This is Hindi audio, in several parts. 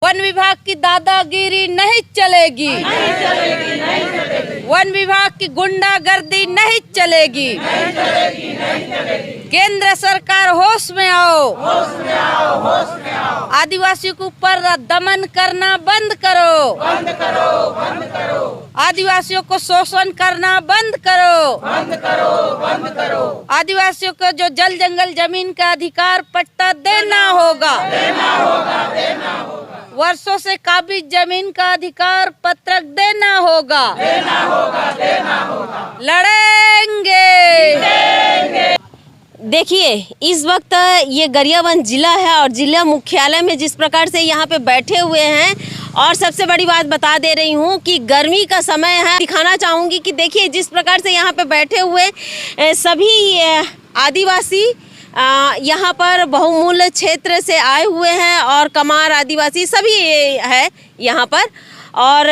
वन विभाग की दादागिरी नहीं चलेगी, वन विभाग की गुंडागर्दी नहीं चलेगी, केंद्र सरकार होश में आओ, आदिवासियों के ऊपर दमन करना बंद करो, आदिवासियों को शोषण करना बंद करो, आदिवासियों को जो जल जंगल जमीन का अधिकार पट्टा देना होगा, वर्षों से काबिज जमीन का अधिकार पत्रक देना होगा, लड़ेंगे। देखिए, इस वक्त ये गरियाबंद जिला है और जिला मुख्यालय में जिस प्रकार से यहाँ पे बैठे हुए हैं, और सबसे बड़ी बात बता दे रही हूँ कि गर्मी का समय है। दिखाना चाहूँगी कि देखिए जिस प्रकार से यहाँ पे बैठे हुए सभी आदिवासी यहाँ पर बहुमूल्य क्षेत्र से आए हुए हैं और कमार आदिवासी सभी है यहाँ पर। और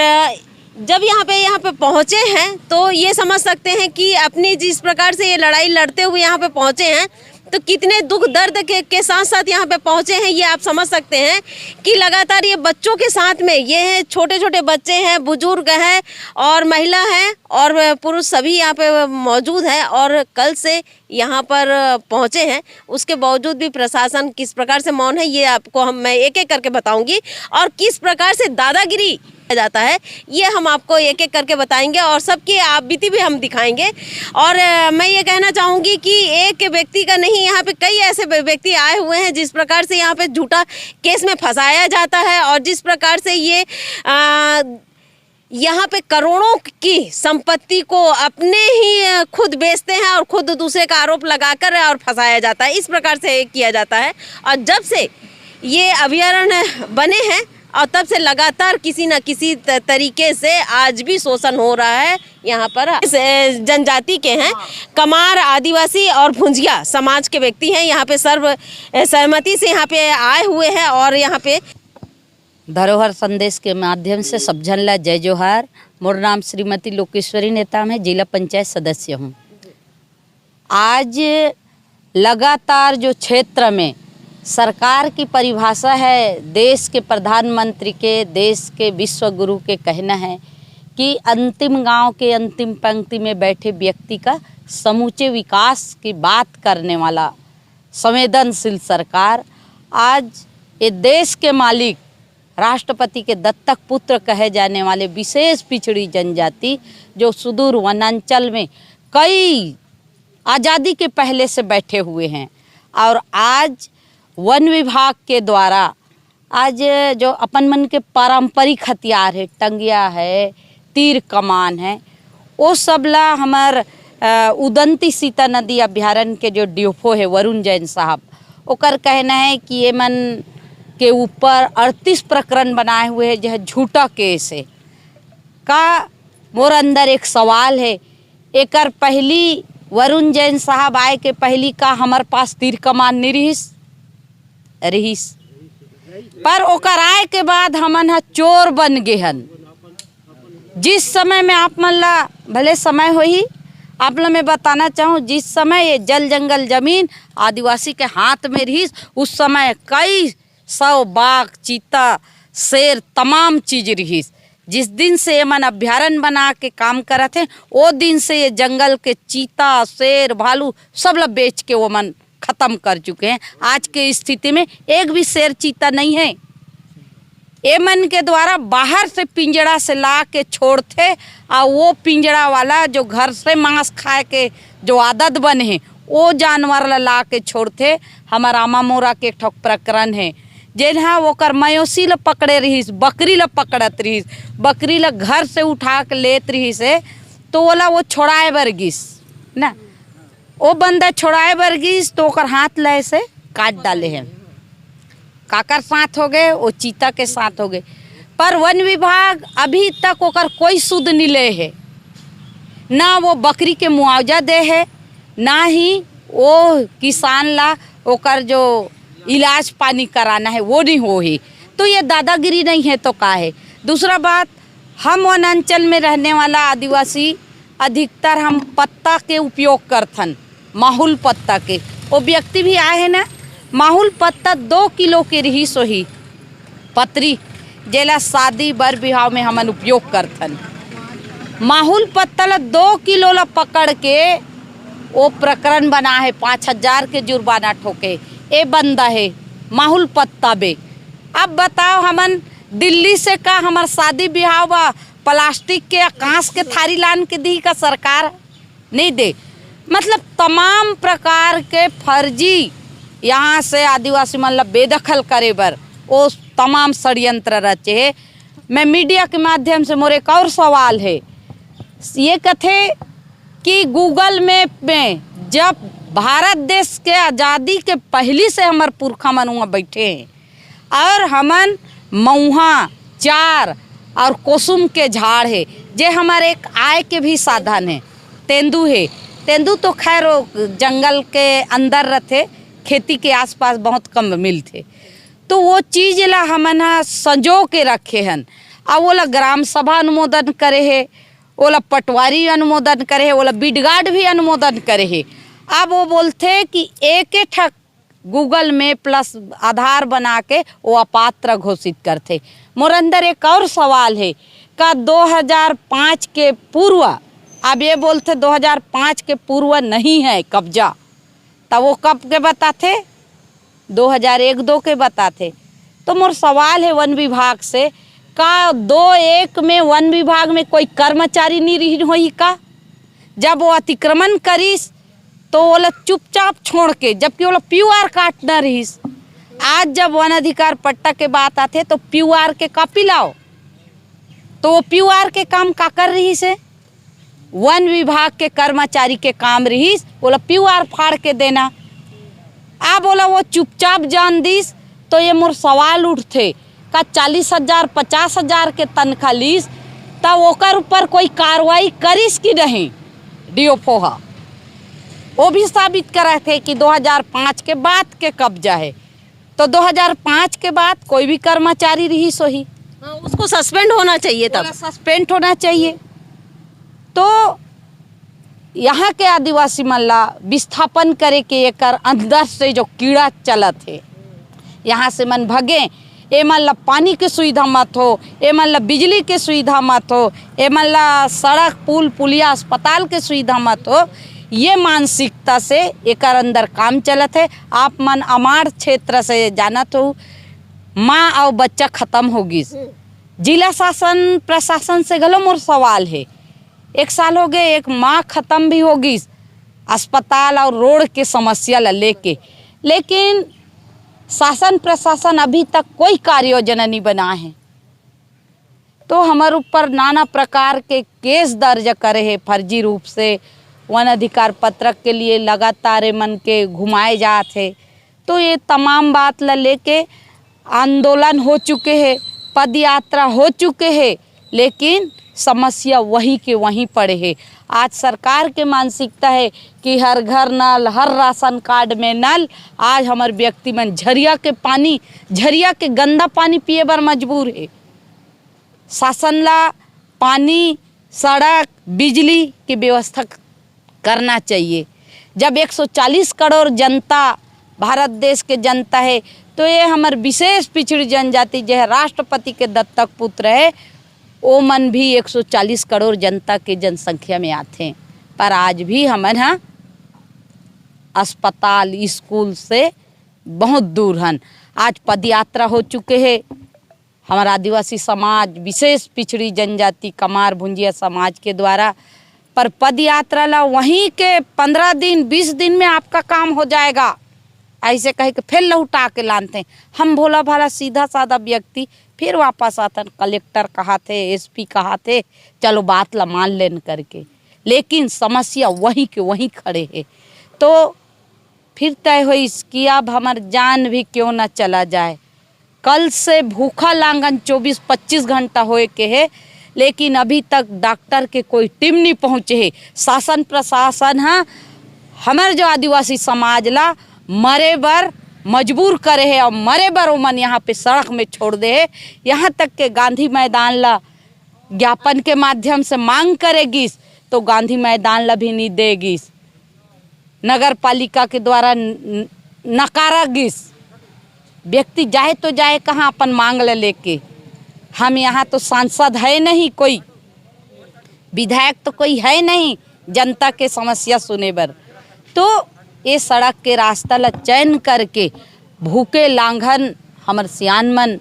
जब यहाँ पे पहुँचे हैं तो ये समझ सकते हैं कि अपनी जिस प्रकार से ये लड़ाई लड़ते हुए यहाँ पे पहुँचे हैं तो कितने दुख दर्द के साथ साथ यहाँ पे पहुँचे हैं, ये आप समझ सकते हैं कि लगातार ये बच्चों के साथ में ये छोटे छोटे बच्चे हैं, बुजुर्ग हैं और महिला हैं और पुरुष सभी यहाँ पे मौजूद है। और कल से यहाँ पर पहुँचे हैं, उसके बावजूद भी प्रशासन किस प्रकार से मौन है ये आपको मैं एक एक करके बताऊंगी, और किस प्रकार से दादागिरी जाता है ये हम आपको एक एक करके बताएंगे और सबकी आप बीती भी हम दिखाएंगे। और मैं ये कहना चाहूँगी कि एक व्यक्ति का नहीं, यहाँ पे कई ऐसे व्यक्ति आए हुए हैं जिस प्रकार से यहाँ पे झूठा केस में फंसाया जाता है और जिस प्रकार से ये यहाँ पे करोड़ों की संपत्ति को अपने ही खुद बेचते हैं और खुद दूसरे का आरोप लगाकर और फंसाया जाता है, इस प्रकार से किया जाता है। और जब से ये अभयारण्य बने हैं और तब से लगातार किसी न किसी तरीके से आज भी शोषण हो रहा है। यहाँ पर जनजाति के हैं, कमार आदिवासी और भुंजिया समाज के व्यक्ति हैं, यहाँ पे सर्व सहमति से यहाँ पे आए हुए हैं। और यहाँ पे धरोहर संदेश के माध्यम से सब जन ला जय जोहार। मोर नाम श्रीमती लोकेश्वरी नेताम है, जिला पंचायत सदस्य हूँ। आज लगातार जो क्षेत्र में सरकार की परिभाषा है, देश के प्रधानमंत्री के, देश के विश्व गुरु के कहना है कि अंतिम गांव के अंतिम पंक्ति में बैठे व्यक्ति का समूचे विकास की बात करने वाला संवेदनशील सरकार आज ये देश के मालिक राष्ट्रपति के दत्तक पुत्र कहे जाने वाले विशेष पिछड़ी जनजाति जो सुदूर वनांचल में कई आज़ादी के पहले से बैठे हुए हैं, और आज वन विभाग के द्वारा आज जो अपन मन के पारंपरिक हथियार है, टंगिया है, तीर कमान है, वो सब ला हमार उदंती सीता नदी अभ्यारण्य के जो डीएफओ है वरुण जैन साहब, ओकर कहना है कि ये मन के ऊपर 38 प्रकरण बनाए हुए हैं जो झूठा केस है। का मोर अंदर एक सवाल है, एकर पहली वरुण जैन साहब आए के पहली का हमार पास तीर कमान नहीं रहीस, पर ओकर आए के बाद हमन हा चोर बन गए हन। जिस समय में आप मन ला भले समय हो ही आप लोग मैं बताना चाहूँ, जिस समय ये जल जंगल जमीन आदिवासी के हाथ में रहीस उस समय कई सौ बाघ, चीता, शेर तमाम चीज रहीस। जिस दिन से ये मन अभ्यारण्य बना के काम करत हैं वो दिन से ये जंगल के चीता, शेर, भालू सब ला बेच के वो मन खत्म कर चुके हैं। आज के स्थिति में एक भी शेर चीता नहीं है। ये मन के द्वारा बाहर से पिंजड़ा से ला के छोड़ते और वो पिंजड़ा वाला जो घर से मांस खाए के जो आदत बने हैं वो जानवर ला के छोड़ते। हमारा आमा मोरा के एक ठोक प्रकरण है जेनहा वो कर मयोसी ला पकड़े रहीस, बकरी ला पकड़त रहीस, बकरी ला घर से उठा के लेत रहीस है तो ओला वो छोड़ाए बर गिस ना, वो बंदा छोड़ाए बर गिस तो ओकर हाथ लय से काट डाले हैं। काकर साथ हो गए, वो चीता के साथ हो गए, पर वन विभाग अभी तक ओकर कोई सुध नहीं ले है, ना वो बकरी के मुआवजा दे है, ना ही वो किसान ला ओकर जो इलाज पानी कराना है वो नहीं हो ही। तो ये दादागिरी नहीं है तो का है। दूसरा बात, हम वनांचल में रहने वाला आदिवासी अधिकतर हम पत्ता के उपयोग करथन, माहुल पत्ता के। वो व्यक्ति भी आए हैं ना, माहुल पत्ता 2 किलो के रही सोही पतरी जेला शादी बर बिहाव में हमन उपयोग करथन। माहुल पत्ता ला 2 किलो ला पकड़ के वो प्रकरण बना है, 5,000 के जुर्माना ठोके। ए बंदा है माहुल पत्ता बे। अब बताओ हमन दिल्ली से का हमार शादी बिहाव बा प्लास्टिक के कांच के थारी लान के दी का सरकार नहीं दे। मतलब तमाम प्रकार के फर्जी यहाँ से आदिवासी मन ला बेदखल करे बर वो तमाम षड्यंत्र रचे है। मैं मीडिया के माध्यम से मोरे एक और सवाल है, ये कथे कि गूगल मैप में जब भारत देश के आज़ादी के पहली से हमार पुरखा मन वहाँ बैठे हैं और हमन मऊहा चार और कुसुम के झाड़ है, जे हमारे एक आय के भी साधन है। तेंदू है, तेंदू तो खैर जंगल के अंदर रहते, खेती के आसपास बहुत कम मिलते, तो वो चीज़ ला हमन संजो के रखे हन। अब वो ला ग्राम सभा अनुमोदन करे है, ओला पटवारी अनुमोदन करे है, ओला बिडगार्ड भी अनुमोदन करे है। अब वो बोलते कि एक ठक गूगल मैप प्लस आधार बना के वो अपात्र घोषित करते। मोर अंदर एक और सवाल है, का 2005 के पूर्व, अब ये बोलते 2005 के पूर्व नहीं है कब्जा, तब वो कब के बताते? 2001-2 के बताते। तो मोर सवाल है वन विभाग से, का 2-1 में वन विभाग में कोई कर्मचारी नहीं रही होई का? जब वो अतिक्रमण करीस तो वो लोग चुपचाप छोड़ के, जबकि वो लोग प्यूआर काटना रहीस। आज जब वन अधिकार पट्टा के बात आते तो प्यूआर के कॉपी लाओ, तो वो प्यूआर के काम का कर रही से? वन विभाग के कर्मचारी के काम रहीस बोला प्यूआर फाड़ के देना। आ बोला वो चुपचाप जान दीस, तो ये मोर सवाल उठते का 40,000 50,000 के तनख्वाह लीस, तब ओकर ऊपर कोई कार्रवाई करिस कि नहीं? डीओफोहा वो भी साबित करा थे कि 2005 के बाद के कब्जा है, तो 2005 के बाद कोई भी कर्मचारी रही सोही, उसको सस्पेंड होना चाहिए, तब सस्पेंड होना चाहिए। तो यहाँ के आदिवासी मन ला विस्थापन करे के एकर अंदर से जो कीड़ा चलत है, यहाँ से मन भगे। ए मन ला पानी के सुविधा मत हो, ए मन ला बिजली के सुविधा मत हो, ए मन ला सड़क पुल पुलिया अस्पताल के सुविधा मत हो, ये मानसिकता से एकर अंदर काम चलत है। आप मन अमाड़ क्षेत्र से जानत हो, माँ और बच्चा खत्म होगी। जिला शासन प्रशासन से गलो मोर सवाल है, 1 साल हो गए, एक माँ खत्म भी होगी अस्पताल और रोड के समस्या ला लेके, लेकिन शासन प्रशासन अभी तक कोई कार्य योजना नहीं बना है। तो हमारे ऊपर नाना प्रकार के केस दर्ज करे है फर्जी रूप से, वन अधिकार पत्रक के लिए लगातार मन के घुमाए जाते। तो ये तमाम बात ला लेके आंदोलन हो चुके हैं, पद यात्रा हो चुके हैं, लेकिन समस्या वही के वहीं पड़े है। आज सरकार के मानसिकता है कि हर घर नल, हर राशन कार्ड में नल। आज हमारे व्यक्ति मन झरिया के पानी, झरिया के गंदा पानी पिए बर मजबूर है। शासन ला पानी, सड़क, बिजली की व्यवस्था करना चाहिए। जब 140 करोड़ जनता भारत देश के जनता है, तो ये हमारे विशेष पिछड़ी जनजाति जो है राष्ट्रपति के दत्तक पुत्र है, वो मन भी 140 करोड़ जनता के जनसंख्या में आते हैं। पर आज भी हमन हाँ अस्पताल स्कूल से बहुत दूर हन। आज पदयात्रा हो चुके हैं हमारा आदिवासी समाज, विशेष पिछड़ी जनजाति कमार भुंजिया समाज के द्वारा, पर पद यात्रा ला वहीं के 15 दिन 20 दिन में आपका काम हो जाएगा, ऐसे कहे कि फिर लौटा के लाते हैं। हम भोला भाला सीधा साधा व्यक्ति फिर वापस आते, कलेक्टर कहा थे, एसपी कहा थे, चलो बात ला मान लेन करके, लेकिन समस्या वहीं के वहीं खड़े है। तो फिर तय हुई कि अब हमार जान भी क्यों ना चला जाए। कल से भूखा लांगन 24-25 घंटा होए के है, लेकिन अभी तक डॉक्टर के कोई टीम नहीं पहुँचे है। शासन प्रशासन हाँ हमारे जो आदिवासी समाज ला मरे बर मजबूर करे है, और मरे बर मन यहाँ पे सड़क में छोड़ दे है। यहाँ तक के गांधी मैदान ला ज्ञापन के माध्यम से मांग करेगी, तो गांधी मैदान ला भी नहीं देगी, नगर पालिका के द्वारा नकारागी। व्यक्ति जाए तो जाए कहाँ अपन मांग ले लेके। हम यहाँ तो सांसद है नहीं, कोई विधायक तो कोई है नहीं जनता के समस्या सुने बर। तो ये सड़क के रास्ता ला चयन करके भूखे लांघन हमर सियान मन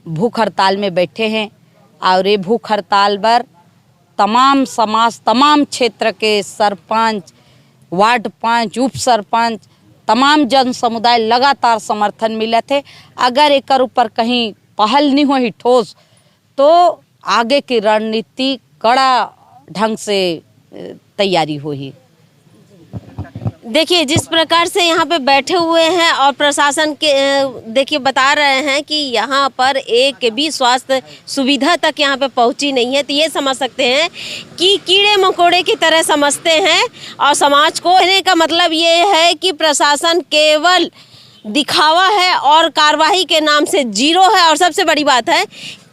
भूख हड़ताल में बैठे हैं। और ये भूख हड़ताल बर तमाम समाज, तमाम क्षेत्र के सरपंच, वार्ड पंच, उप सरपंच, तमाम जन समुदाय लगातार समर्थन मिले थे। अगर एक ऊपर कहीं पहल नहीं हुई ठोस तो आगे की रणनीति कड़ा ढंग से तैयारी हुई। देखिए जिस प्रकार से यहाँ पे बैठे हुए हैं और प्रशासन के देखिए बता रहे हैं कि यहाँ पर एक भी स्वास्थ्य सुविधा तक यहाँ पे पहुँची नहीं है, तो ये समझ सकते हैं कि कीड़े मकोड़े की तरह समझते हैं। और समाज को कहने का मतलब ये है कि प्रशासन केवल दिखावा है और कार्रवाई के नाम से जीरो है। और सबसे बड़ी बात है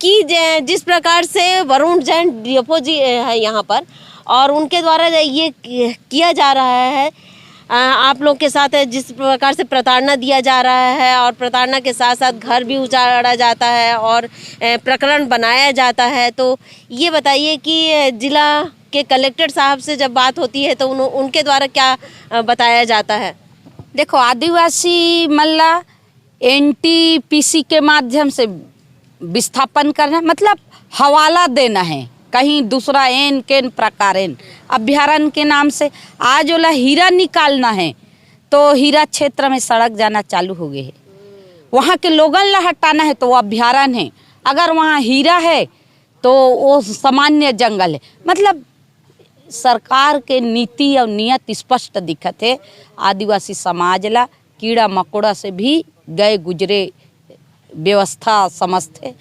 कि जिस प्रकार से वरुण जैन डीएफओ जी है यहाँ पर और उनके द्वारा ये किया जा रहा है, आप लोग के साथ जिस प्रकार से प्रताड़ना दिया जा रहा है और प्रताड़ना के साथ साथ घर भी उजाड़ा जाता है और प्रकरण बनाया जाता है। तो ये बताइए कि जिला के कलेक्टर साहब से जब बात होती है तो उनके द्वारा क्या बताया जाता है? देखो, आदिवासी मल्ला एनटीपीसी के माध्यम से विस्थापन करना मतलब हवाला देना है कहीं दूसरा एन के प्रकार अभ्यारण्य के नाम से। आज वाला हीरा निकालना है तो हीरा क्षेत्र में सड़क जाना चालू हो गए है। वहाँ के लोगन ला हटाना है तो वो अभ्यारण्य है। अगर वहाँ हीरा है तो वो सामान्य जंगल है। मतलब सरकार के नीति और नियत स्पष्ट दिखत है। आदिवासी समाज ला कीड़ा मकोड़ा से भी गए गुजरे व्यवस्था समझते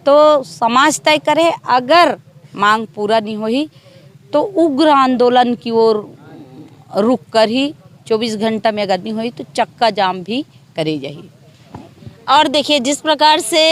तो समाज तय करे। अगर मांग पूरा नहीं हुई तो उग्र आंदोलन की ओर रुक कर ही 24 घंटा में अगर नहीं हुई तो चक्का जाम भी करे जाही। और देखिए जिस प्रकार से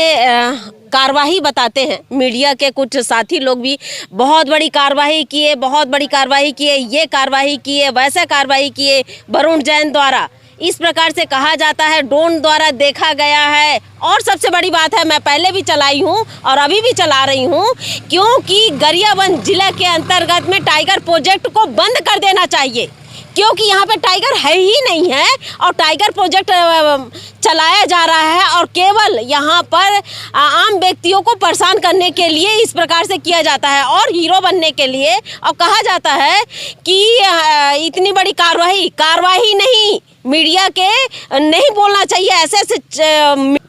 कार्रवाई बताते हैं मीडिया के कुछ साथी लोग भी, बहुत बड़ी कार्रवाई किए, बहुत बड़ी कार्रवाई किए, ये कार्रवाई किए, वैसे कार्रवाई किए वरुण जैन द्वारा, इस प्रकार से कहा जाता है, ड्रोन द्वारा देखा गया है। और सबसे बड़ी बात है, मैं पहले भी चलाई हूँ और अभी भी चला रही हूँ, क्योंकि गरियाबंद जिला के अंतर्गत में टाइगर प्रोजेक्ट को बंद कर देना चाहिए, क्योंकि यहाँ पे टाइगर है ही नहीं है और टाइगर प्रोजेक्ट चलाया जा रहा है और केवल यहाँ पर आम व्यक्तियों को परेशान करने के लिए इस प्रकार से किया जाता है और हीरो बनने के लिए। और कहा जाता है कि इतनी बड़ी कार्रवाई नहीं, मीडिया के नहीं बोलना चाहिए, ऐसे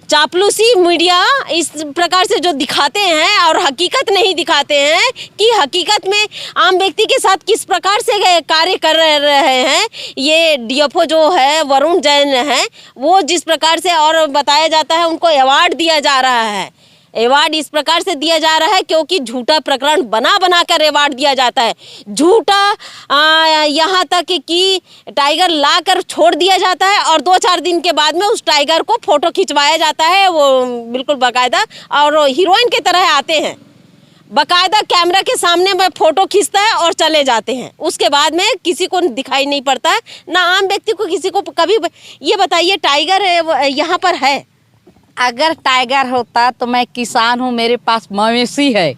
चापलूसी मीडिया इस प्रकार से जो दिखाते हैं और हकीकत नहीं दिखाते हैं कि हकीकत में आम व्यक्ति के साथ किस प्रकार से कार्य कर रहे हैं। ये डीएफओ जो है वरुण जैन है, वो जिस प्रकार से और बताया जाता है उनको अवार्ड दिया जा रहा है। अवार्ड इस प्रकार से दिया जा रहा है क्योंकि झूठा प्रकरण बना कर अवार्ड दिया जाता है। झूठा यहाँ तक कि टाइगर ला कर छोड़ दिया जाता है और 2-4 दिन के बाद में उस टाइगर को फोटो खिंचवाया जाता है, वो बिल्कुल बाकायदा, और हीरोइन की तरह आते हैं, बाकायदा कैमरा के सामने में फोटो खींचता है और चले जाते हैं। उसके बाद में किसी को दिखाई नहीं पड़ता है, ना आम व्यक्ति को किसी को कभी। ये बताइए टाइगर यहाँ पर है? अगर टाइगर होता तो मैं किसान हूँ, मेरे पास मवेशी है,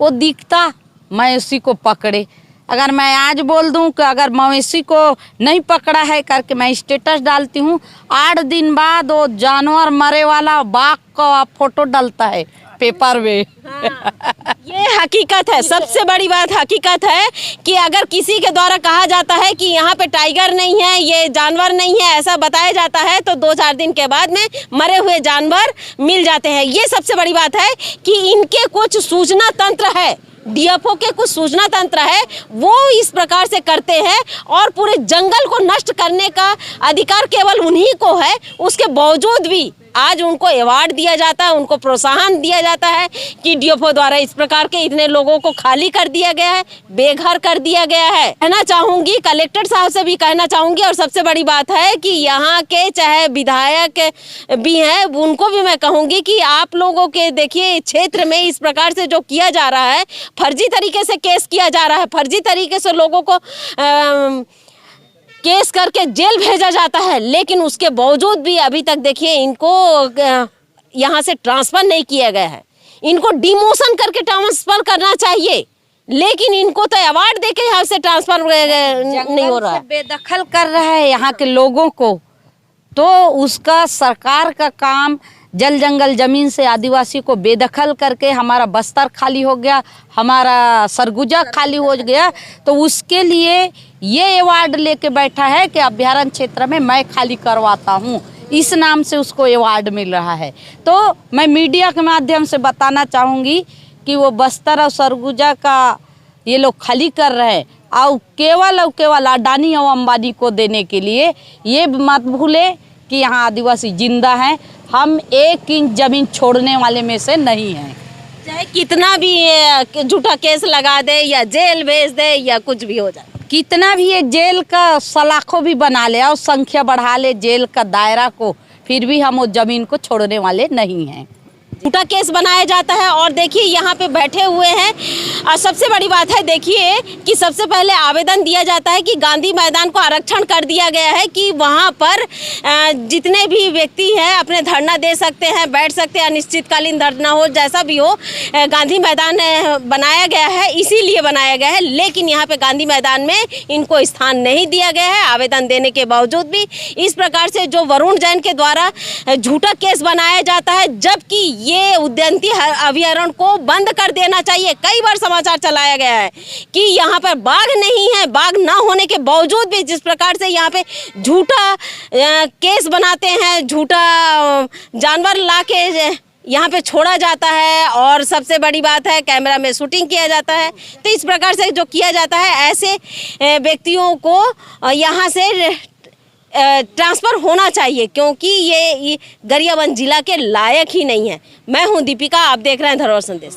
वो दिखता मैं उसी को पकड़े। अगर मैं आज बोल दूं कि अगर मवेशी को नहीं पकड़ा है करके मैं स्टेटस डालती हूँ, 8 दिन बाद वो जानवर मरे वाला बाघ का फोटो डालता है पेपर में। हाँ, ये हकीकत है। सबसे बड़ी बात हकीकत है कि अगर किसी के द्वारा कहा जाता है कि यहाँ पे टाइगर नहीं है, ये जानवर नहीं है, ऐसा बताया जाता है तो 2-4 दिन के बाद में मरे हुए जानवर मिल जाते हैं। ये सबसे बड़ी बात है कि इनके कुछ सूचना तंत्र है, डीएफओ के कुछ सूचना तंत्र है, वो इस प्रकार से करते हैं और पूरे जंगल को नष्ट करने का अधिकार केवल उन्हीं को है। उसके बावजूद भी आज उनको अवार्ड दिया जाता है, उनको प्रोत्साहन दिया जाता है कि डीएफओ द्वारा इस प्रकार के इतने लोगों को खाली कर दिया गया है, बेघर कर दिया गया है। कहना चाहूँगी, कलेक्टर साहब से भी कहना चाहूँगी, और सबसे बड़ी बात है कि यहाँ के चाहे विधायक भी हैं, उनको भी मैं कहूँगी कि आप लोगों के देखिए क्षेत्र में इस प्रकार से जो किया जा रहा है, फर्जी तरीके से केस किया जा रहा है, फर्जी तरीके से लोगों को केस करके जेल भेजा जाता है, लेकिन उसके बावजूद भी अभी तक देखिए इनको यहाँ से ट्रांसफर नहीं किया गया है। इनको डिमोशन करके ट्रांसफर करना चाहिए, लेकिन इनको तो अवार्ड देके यहाँ से ट्रांसफर नहीं हो रहा है। बेदखल कर रहा है यहाँ के लोगों को, तो उसका सरकार का काम जल जंगल जमीन से आदिवासी को बेदखल करके हमारा बस्तर खाली हो गया, हमारा सरगुजा खाली हो गया, तो उसके लिए ये अवार्ड लेके बैठा है कि अभ्यारण्य क्षेत्र में मैं खाली करवाता हूँ, इस नाम से उसको अवार्ड मिल रहा है। तो मैं मीडिया के माध्यम से बताना चाहूँगी कि वो बस्तर और सरगुजा का ये लोग खाली कर रहे हैं और केवल अडानी और अंबानी को देने के लिए। ये मत भूले कि यहाँ आदिवासी जिंदा हैं, हम 1 इंच जमीन छोड़ने वाले में से नहीं हैं। चाहे कितना भी झूठा केस लगा दे या जेल भेज दे या कुछ भी हो जाए, कितना भी ये जेल का सलाखों भी बना ले और संख्या बढ़ा ले जेल का दायरा को, फिर भी हम वो जमीन को छोड़ने वाले नहीं हैं। झूठा केस बनाया जाता है। और देखिए यहाँ पे बैठे हुए हैं, और सबसे बड़ी बात है देखिए कि सबसे पहले आवेदन दिया जाता है कि गांधी मैदान को आरक्षण कर दिया गया है कि वहाँ पर जितने भी व्यक्ति हैं अपने धरना दे सकते हैं, बैठ सकते हैं, अनिश्चितकालीन धरना हो, जैसा भी हो, गांधी मैदान बनाया गया है, इसीलिए बनाया गया है। लेकिन यहाँ पे गांधी मैदान में इनको स्थान नहीं दिया गया है, आवेदन देने के बावजूद भी। इस प्रकार से जो वरुण जैन के द्वारा झूठा केस बनाया जाता है, जबकि ये उद्यानिकी अभयारण्य को बंद कर देना चाहिए। कई बार समाचार चलाया गया है कि यहाँ पर बाघ नहीं है, बाघ ना होने के बावजूद भी जिस प्रकार से यहाँ पे झूठा केस बनाते हैं, झूठा जानवर ला के यहाँ पे छोड़ा जाता है, और सबसे बड़ी बात है कैमरा में शूटिंग किया जाता है। तो इस प्रकार से जो किया जाता है, ऐसे व्यक्तियों को यहाँ से ट्रांसफ़र होना चाहिए, क्योंकि ये गरियाबंद जिला के लायक ही नहीं है। मैं हूं दीपिका, आप देख रहे हैं धरोहर संदेश।